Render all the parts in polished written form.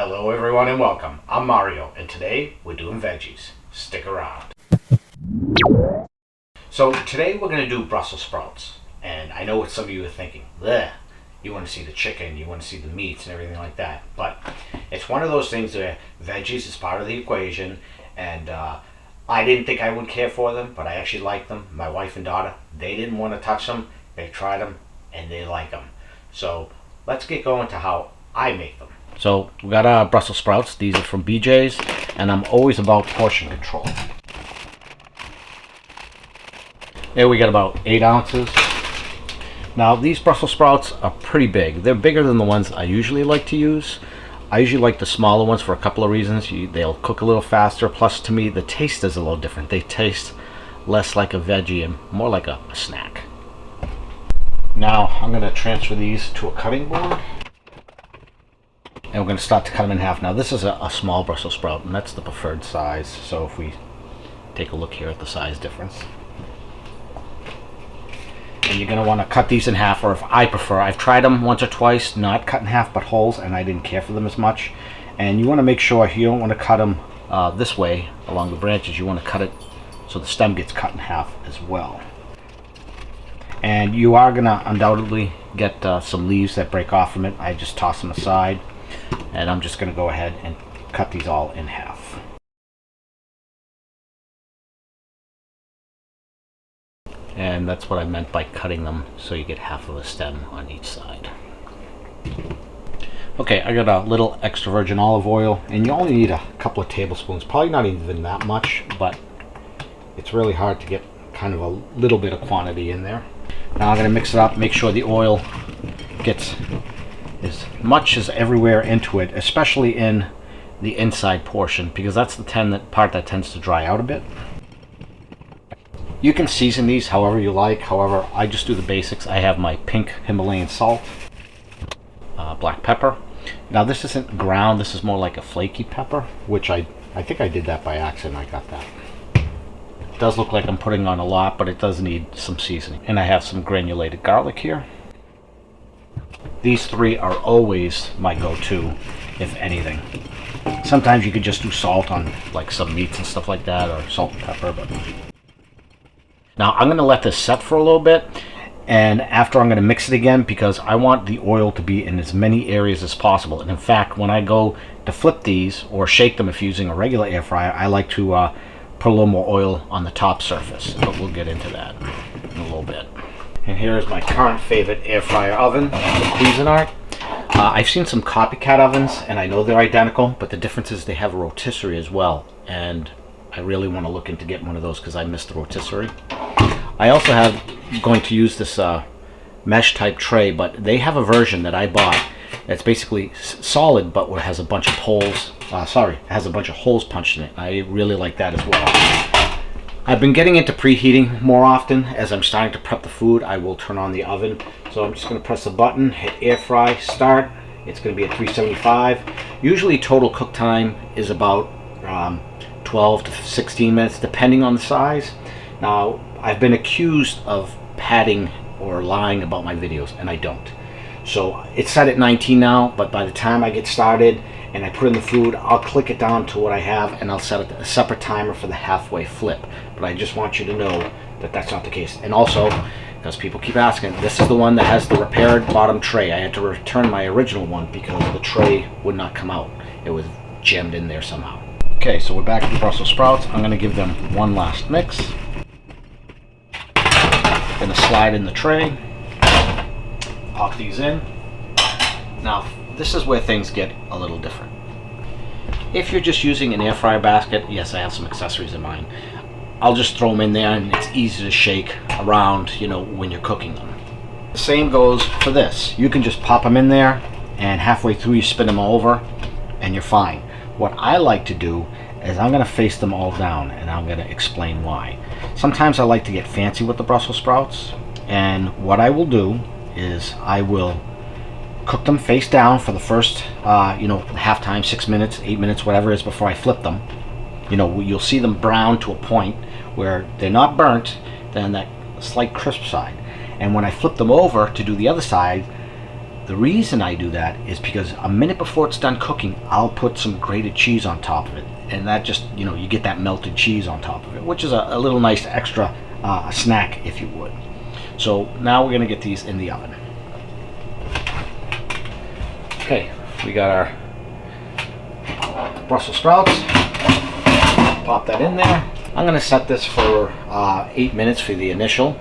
Hello everyone and welcome. I'm Mario and today we're doing veggies. Stick around. So today we're going to do Brussels sprouts. And I know what some of you are thinking. Bleh. You want to see the chicken, you want to see the meats and everything like that. But it's one of those things where veggies is part of the equation. And I didn't think I would care for them, but I actually like them. My wife and daughter, they didn't want to touch them. They tried them and they like them. So let's get going to how I make them. So we got our Brussels sprouts. These are from BJ's, and I'm always about portion control. There we got about 8 ounces. Now these Brussels sprouts are pretty big. They're bigger than the ones I usually like to use. I usually like the smaller ones for a couple of reasons. They'll cook a little faster. Plus, to me, the taste is a little different. They taste less like a veggie and more like a snack. Now I'm going to transfer these to a cutting board. And we're going to start to cut them in half. Now this is a small Brussels sprout, and that's the preferred size. So if we take a look here at the size difference. And you're going to want to cut these in half, or if I prefer, I've tried them once or twice, not cut in half but wholes, and I didn't care for them as much. And you want to make sure you don't want to cut them this way along the branches. You want to cut it so the stem gets cut in half as well. And you are going to undoubtedly get some leaves that break off from it. I just toss them aside. And I'm just going to go ahead and cut these all in half. And that's what I meant by cutting them, so you get half of a stem on each side. Okay, I got a little extra virgin olive oil, and you only need a couple of tablespoons, probably not even that much, but it's really hard to get kind of a little bit of quantity in there. Now I'm going to mix it up, make sure the oil gets as much as everywhere into it, especially in the inside portion, because that's the part that tends to dry out a bit. You can season these however you like. However, I just do the basics. I have my pink Himalayan salt, black pepper. Now this isn't ground, this is more like a flaky pepper, which I think I did that by accident. I got that. It does look like I'm putting on a lot, but it does need some seasoning. And I have some granulated garlic here. These three are always my go-to, if anything. Sometimes you could just do salt on like some meats and stuff like that, or salt and pepper. But now I'm going to let this set for a little bit, and after I'm going to mix it again, because I want the oil to be in as many areas as possible. And in fact, when I go to flip these or shake them if using a regular air fryer, I like to put a little more oil on the top surface. But we'll get into that in a little bit. And here is my current favorite air fryer oven, the Cuisinart. I've seen some copycat ovens, and I know they're identical, but the difference is they have a rotisserie as well. And I really want to look into getting one of those because I miss the rotisserie. I also have going to use this mesh type tray, but they have a version that I bought that's basically solid, but has a bunch of holes. It has a bunch of holes punched in it. I really like that as well. I've been getting into preheating more often. As I'm starting to prep the food, I will turn on the oven. So I'm just going to press the button, hit air fry, start. It's going to be at 375. Usually total cook time is about 12 to 16 minutes, depending on the size. Now, I've been accused of padding or lying about my videos, and I don't. So it's set at 19 now, but by the time I get started and I put in the food, I'll click it down to what I have, and I'll set a separate timer for the halfway flip. But I just want you to know that that's not the case. And also, because people keep asking, this is the one that has the repaired bottom tray. I had to return my original one because the tray would not come out. It was jammed in there somehow. Okay, so we're back to the Brussels sprouts. I'm going to give them one last mix. Going to slide in the tray. Pop these in. Now, this is where things get a little different. If you're just using an air fryer basket, yes, I have some accessories in mine. I'll just throw them in there, and it's easy to shake around, you know, when you're cooking them. The same goes for this. You can just pop them in there, and halfway through you spin them over, and you're fine. What I like to do is I'm going to face them all down, and I'm going to explain why. Sometimes I like to get fancy with the Brussels sprouts, and what I will do is I will cook them face down for the first, half time, 6 minutes, 8 minutes, whatever it is before I flip them. You know, you'll see them brown to a point where they're not burnt, then that slight crisp side. And when I flip them over to do the other side, The reason I do that is because a minute before it's done cooking, I'll put some grated cheese on top of it, and that just, you know, you get that melted cheese on top of it, which is a little nice extra snack, if you would. So now we're gonna get these in the oven. Okay, we got our Brussels sprouts. Pop that in there. I'm gonna set this for 8 minutes for the initial.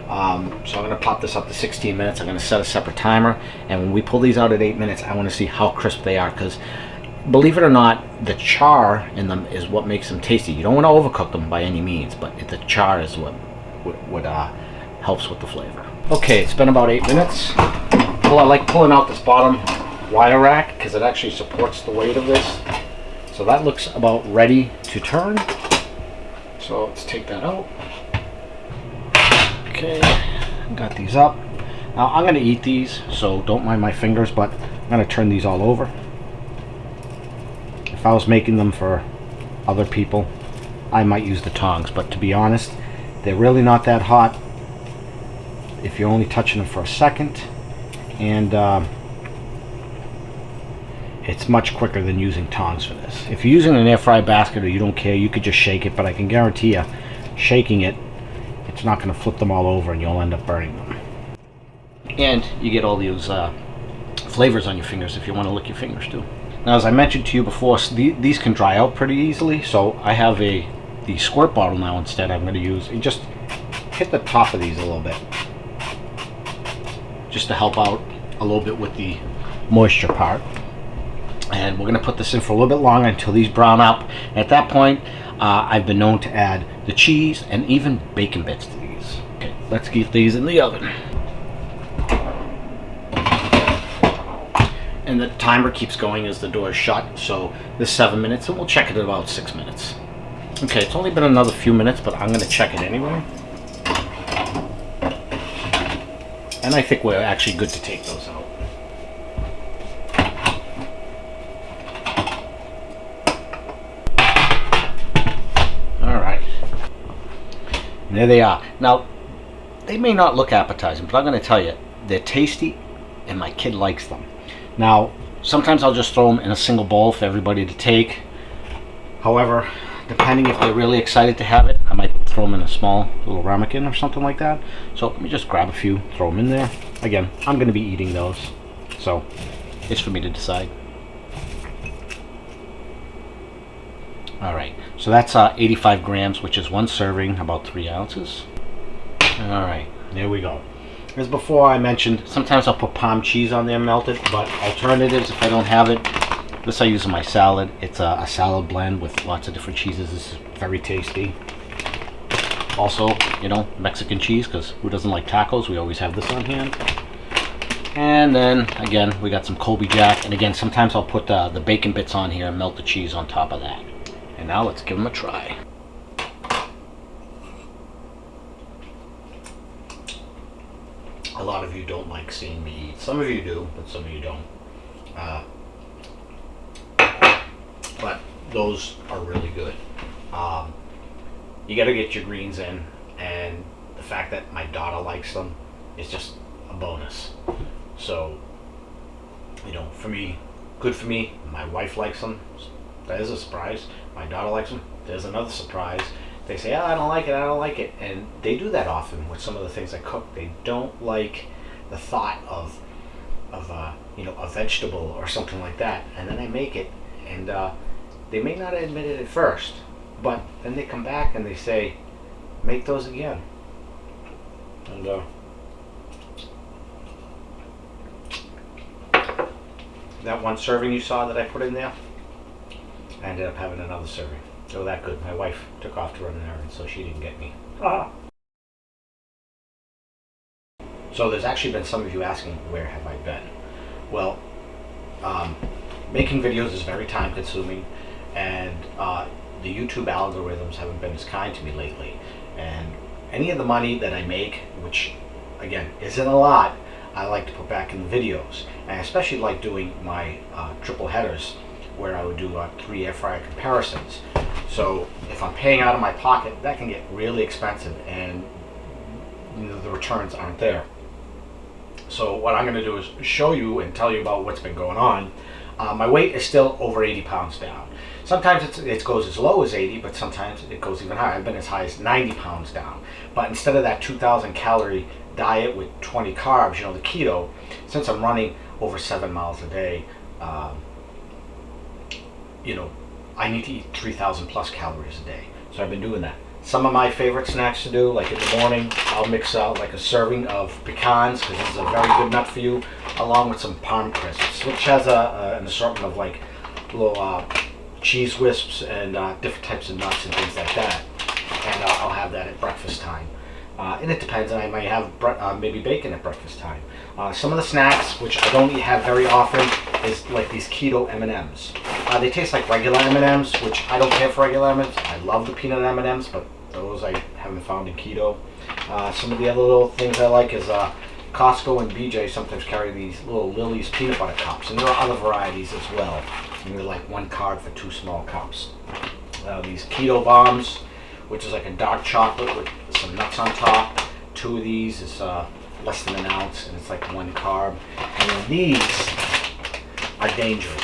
So I'm gonna pop this up to 16 minutes. I'm gonna set a separate timer, and when we pull these out at 8 minutes, I wanna see how crisp they are, because believe it or not, the char in them is what makes them tasty. You don't wanna overcook them by any means, but the char is what helps with the flavor. Okay, it's been about 8 minutes. Well, I like pulling out this bottom wire rack because it actually supports the weight of this. So that looks about ready to turn. So let's take that out. Okay, got these up. Now I'm gonna eat these, so don't mind my fingers, but I'm gonna turn these all over. If I was making them for other people, I might use the tongs, but to be honest, they're really not that hot if you're only touching them for a second, and it's much quicker than using tongs for this. If you're using an air fry basket or you don't care, you could just shake it, but I can guarantee you, shaking it, it's not going to flip them all over and you'll end up burning them. And you get all these flavors on your fingers if you want to lick your fingers too. Now, as I mentioned to you before, these can dry out pretty easily, so I have the squirt bottle now instead. I'm going to use, and just hit the top of these a little bit, just to help out a little bit with the moisture part. And we're going to put this in for a little bit longer until these brown up. And at that point, I've been known to add the cheese and even bacon bits to these. Okay, let's get these in the oven. And the timer keeps going as the door is shut, so this is 7 minutes, and we'll check it at about 6 minutes. Okay, it's only been another few minutes, but I'm going to check it anyway. And I think we're actually good to take those out. There they are. Now, they may not look appetizing, but I'm going to tell you, they're tasty, and my kid likes them. Now, sometimes I'll just throw them in a single bowl for everybody to take. However, depending if they're really excited to have it, I might throw them in a small little ramekin or something like that. So let me just grab a few, throw them in there. Again, I'm going to be eating those, so it's for me to decide. Alright, so that's 85 grams, which is one serving, about 3 ounces. Alright, there we go. As before I mentioned, sometimes I'll put palm cheese on there melted, but alternatives, if I don't have it, this I use in my salad. It's a salad blend with lots of different cheeses. This is very tasty. Also, you know, Mexican cheese, because who doesn't like tacos? We always have this on hand. And then, again, we got some Colby Jack. And again, sometimes I'll put the bacon bits on here and melt the cheese on top of that. And now let's give them a try. A lot of you don't like seeing me eat. Some of you do, but some of you don't. But those are really good. You got to get your greens in, and the fact that my daughter likes them is just a bonus. So, you know, for me, good for me. My wife likes them. That is a surprise. My daughter likes them. There's another surprise. They say, oh, I don't like it, I don't like it. And they do that often with some of the things I cook. They don't like the thought of you know, a vegetable or something like that. And then I make it, and they may not admit it at first, but then they come back and they say, make those again. And that one serving you saw that I put in there, I ended up having another serving. They were that good. My wife took off to run an errand, so she didn't get me. So there's actually been some of you asking, where have I been? Well, making videos is very time consuming, and the YouTube algorithms haven't been as kind to me lately. And any of the money that I make, which again isn't a lot, I like to put back in the videos. And I especially like doing my triple headers, where I would do 3 air fryer comparisons. So if I'm paying out of my pocket, that can get really expensive, and you know, the returns aren't there. So what I'm going to do is show you and tell you about what's been going on. My weight is still over 80 pounds down. Sometimes it goes as low as 80, but sometimes it goes even higher. I've been as high as 90 pounds down. But instead of that 2,000 calorie diet with 20 carbs, you know, the keto, since I'm running over 7 miles a day, you know, I need to eat 3,000 plus calories a day. So I've been doing that. Some of my favorite snacks to do, like in the morning, I'll mix out like a serving of pecans, because this is a very good nut for you, along with some palm crisps, which has an assortment of like little cheese wisps and different types of nuts and things like that. And I'll have that at breakfast time. And it depends, and I might have maybe bacon at breakfast time. Some of the snacks, which I don't have very often, is like these keto M&Ms. They taste like regular M&Ms, which I don't care for regular M&Ms. I love the peanut M&Ms, but those I haven't found in keto. Some of the other little things I like is Costco and BJ sometimes carry these little Lily's peanut butter cups, and there are other varieties as well. And they're like 1 card for 2 small cups. These keto bombs, which is like a dark chocolate with some nuts on top. 2 of these is less than an ounce, and it's like 1 carb. And then these are dangerous.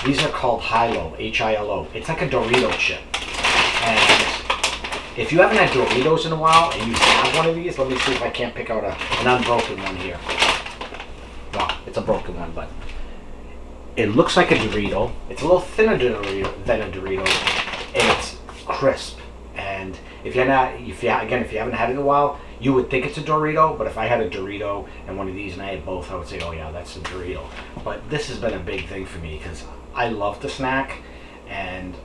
These are called Hilo, H-I-L-O. It's like a Dorito chip. And if you haven't had Doritos in a while and you have one of these, let me see if I can't pick out an unbroken one here. No, it's a broken one, but it looks like a Dorito. It's a little thinner than a Dorito, and it's crisp. And if you haven't had it in a while, you would think it's a Dorito, but if I had a Dorito and one of these and I had both, I would say, oh yeah, that's a Dorito. But this has been a big thing for me because I love to snack, and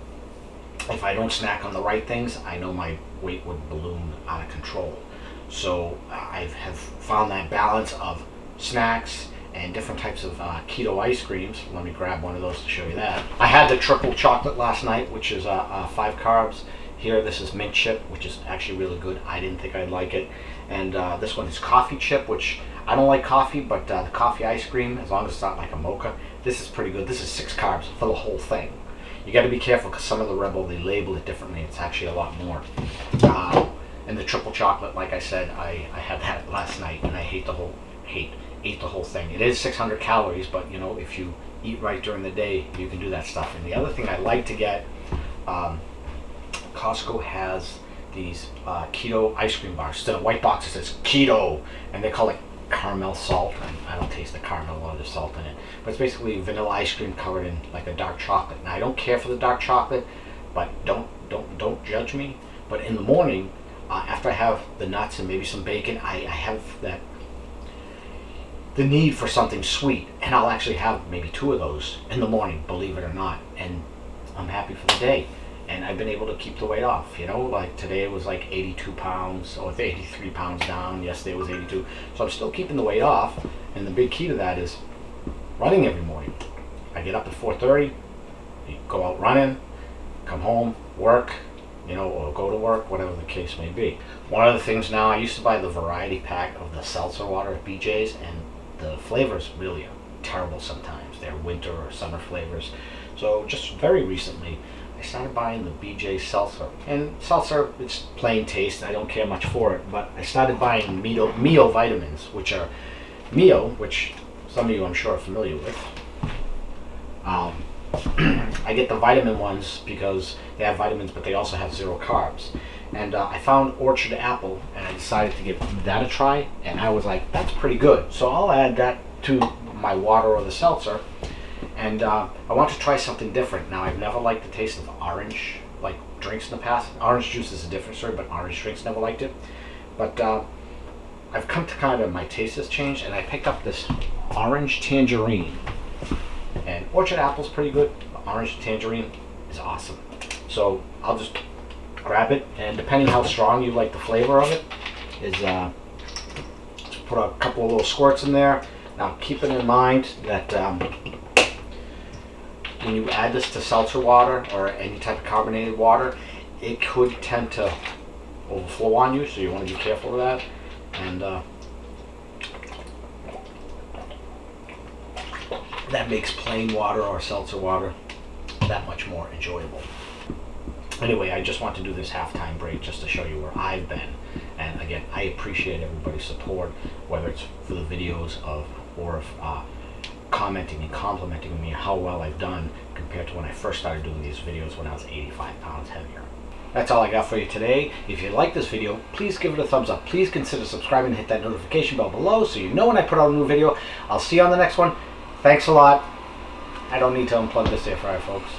if I don't snack on the right things, I know my weight would balloon out of control. So I have found that balance of snacks and different types of keto ice creams. Let me grab one of those to show you that. I had the triple chocolate last night, which is 5 carbs. Here, this is mint chip, which is actually really good. I didn't think I'd like it. And this one is coffee chip, which I don't like coffee, but the coffee ice cream, as long as it's not like a mocha, this is pretty good. This is 6 carbs for the whole thing. You got to be careful because some of the Rebel, they label it differently. It's actually a lot more. And the triple chocolate, like I said, I had that last night, and I ate the whole thing. It is 600 calories, but you know, if you eat right during the day, you can do that stuff. And the other thing I like to get, Costco has these keto ice cream bars. Instead of white box, it says keto, and they call it caramel salt. And I don't taste the caramel or the salt in it, but it's basically vanilla ice cream covered in like a dark chocolate. Now I don't care for the dark chocolate, but don't judge me. But in the morning, after I have the nuts and maybe some bacon, I have the need for something sweet, and I'll actually have maybe 2 of those in the morning, believe it or not, and I'm happy for the day. And I've been able to keep the weight off, you know, like today it was like 82 pounds, or 83 pounds down. Yesterday it was 82. So I'm still keeping the weight off. And the big key to that is running every morning. I get up at 4:30, go out running, come home, work, you know, or go to work, whatever the case may be. One of the things now, I used to buy the variety pack of the seltzer water at BJ's, and the flavors really are terrible sometimes. They're winter or summer flavors. So just very recently, I started buying the BJ seltzer. And seltzer, it's plain taste. I don't care much for it. But I started buying Mio vitamins, which are Mio, which some of you I'm sure are familiar with. I get the vitamin ones because they have vitamins, but they also have 0 carbs. And I found Orchard Apple, and I decided to give that a try. And I was like, that's pretty good. So I'll add that to my water or the seltzer. And I want to try something different. Now, I've never liked the taste of orange, like drinks in the past. Orange juice is a different story, but orange drinks, never liked it. But I've come to kind of, my taste has changed, and I picked up this orange tangerine. And Orchard Apple's pretty good. Orange tangerine is awesome. So I'll just grab it, and depending how strong you like the flavor of it, is just put a couple of little squirts in there. Now, keep it in mind that when you add this to seltzer water or any type of carbonated water, it could tend to overflow on you, so you want to be careful of that. And that makes plain water or seltzer water that much more enjoyable. Anyway, I just want to do this halftime break just to show you where I've been. And again, I appreciate everybody's support, whether it's for the videos of or if commenting and complimenting me how well I've done compared to when I first started doing these videos when I was 85 pounds heavier. That's all I got for you today. If you like this video, please give it a thumbs up. Please consider subscribing and hit that notification bell below so you know when I put out a new video. I'll see you on the next one. Thanks a lot. I don't need to unplug this air fryer, folks.